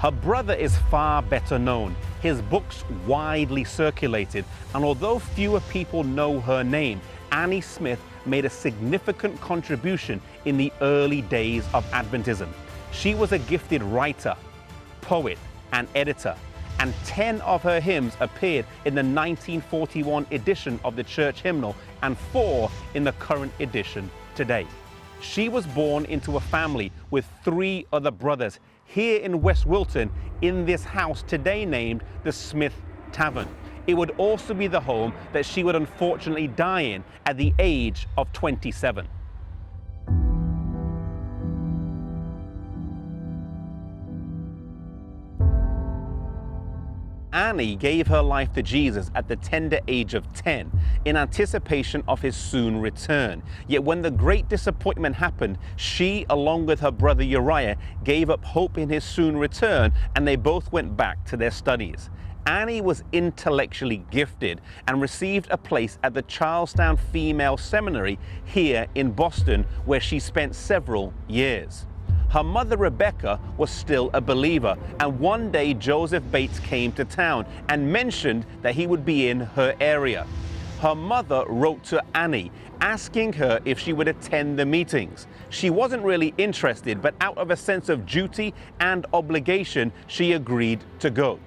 Her brother is far better known, his books widely circulated, and although fewer people know her name, Annie Smith made a significant contribution in the early days of Adventism. She was a gifted writer, poet, and editor, and 10 of her hymns appeared in the 1941 edition of the church hymnal and 4 in the current edition today. She was born into a family with 3 other brothers here in West Wilton in this house today named the Smith Tavern. It would also be the home that she would unfortunately die in at the age of 27. Annie gave her life to Jesus at the tender age of 10 in anticipation of his soon return. Yet when the great disappointment happened, she, along with her brother Uriah, gave up hope in his soon return, and they both went back to their studies. Annie was intellectually gifted and received a place at the Charlestown Female Seminary here in Boston, where she spent several years. Her mother, Rebecca, was still a believer, and one day Joseph Bates came to town and mentioned that he would be in her area. Her mother wrote to Annie, asking her if she would attend the meetings. She wasn't really interested, but out of a sense of duty and obligation, she agreed to go.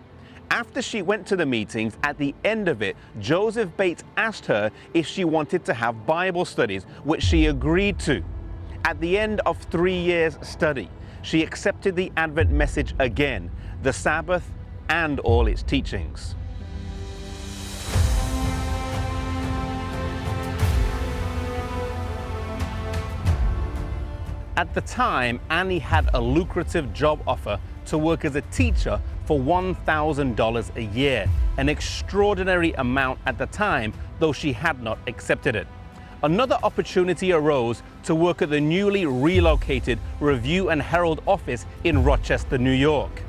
After she went to the meetings, at the end of it, Joseph Bates asked her if she wanted to have Bible studies, which she agreed to. At the end of 3 years' study, she accepted the Advent message again, the Sabbath and all its teachings. At the time, Annie had a lucrative job offer to work as a teacher for $1,000 a year, an extraordinary amount at the time, though she had not accepted it. Another opportunity arose to work at the newly relocated Review and Herald office in Rochester, New York.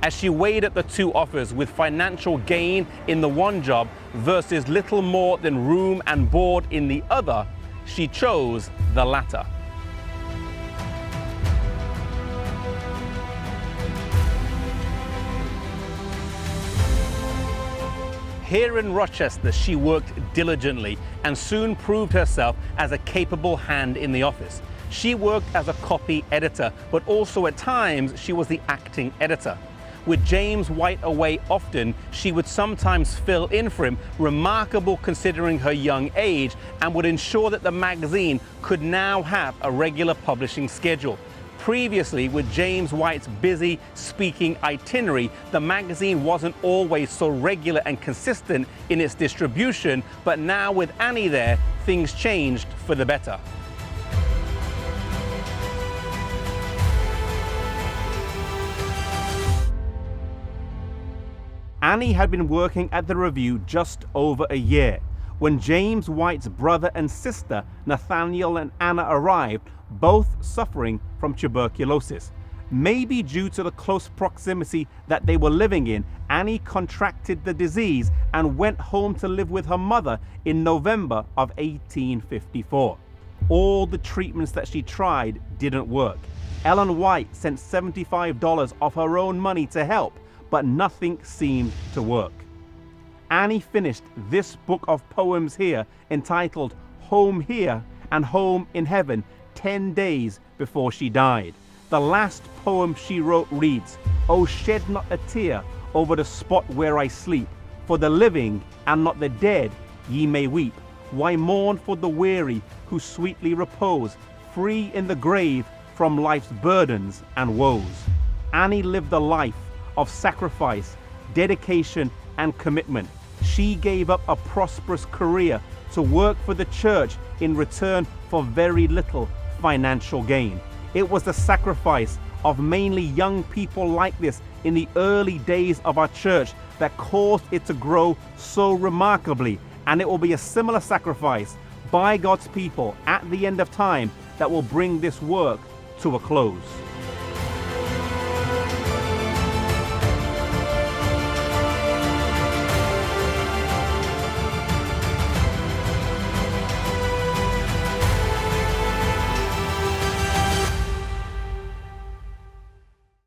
As she weighed at the 2 offers with financial gain in the one job versus little more than room and board in the other, she chose the latter. Here in Rochester, she worked diligently and soon proved herself as a capable hand in the office. She worked as a copy editor, but also at times she was the acting editor. With James White away often, she would sometimes fill in for him, remarkable considering her young age, and would ensure that the magazine could now have a regular publishing schedule. Previously, with James White's busy speaking itinerary, the magazine wasn't always so regular and consistent in its distribution, but now with Annie there, things changed for the better. Annie had been working at the Review just over a year when James White's brother and sister, Nathaniel and Anna, arrived, both suffering from tuberculosis. Maybe due to the close proximity that they were living in, Annie contracted the disease and went home to live with her mother in November of 1854. All the treatments that she tried didn't work. Ellen White sent $75 of her own money to help, but nothing seemed to work. Annie finished this book of poems here, entitled Home Here and Home in Heaven, 10 days before she died. The last poem she wrote reads, "Oh, shed not a tear over the spot where I sleep. For the living and not the dead ye may weep. Why mourn for the weary who sweetly repose, free in the grave from life's burdens and woes?" Annie lived a life of sacrifice, dedication, and commitment. She gave up a prosperous career to work for the church in return for very little financial gain. It was the sacrifice of mainly young people like this in the early days of our church that caused it to grow so remarkably, and it will be a similar sacrifice by God's people at the end of time that will bring this work to a close.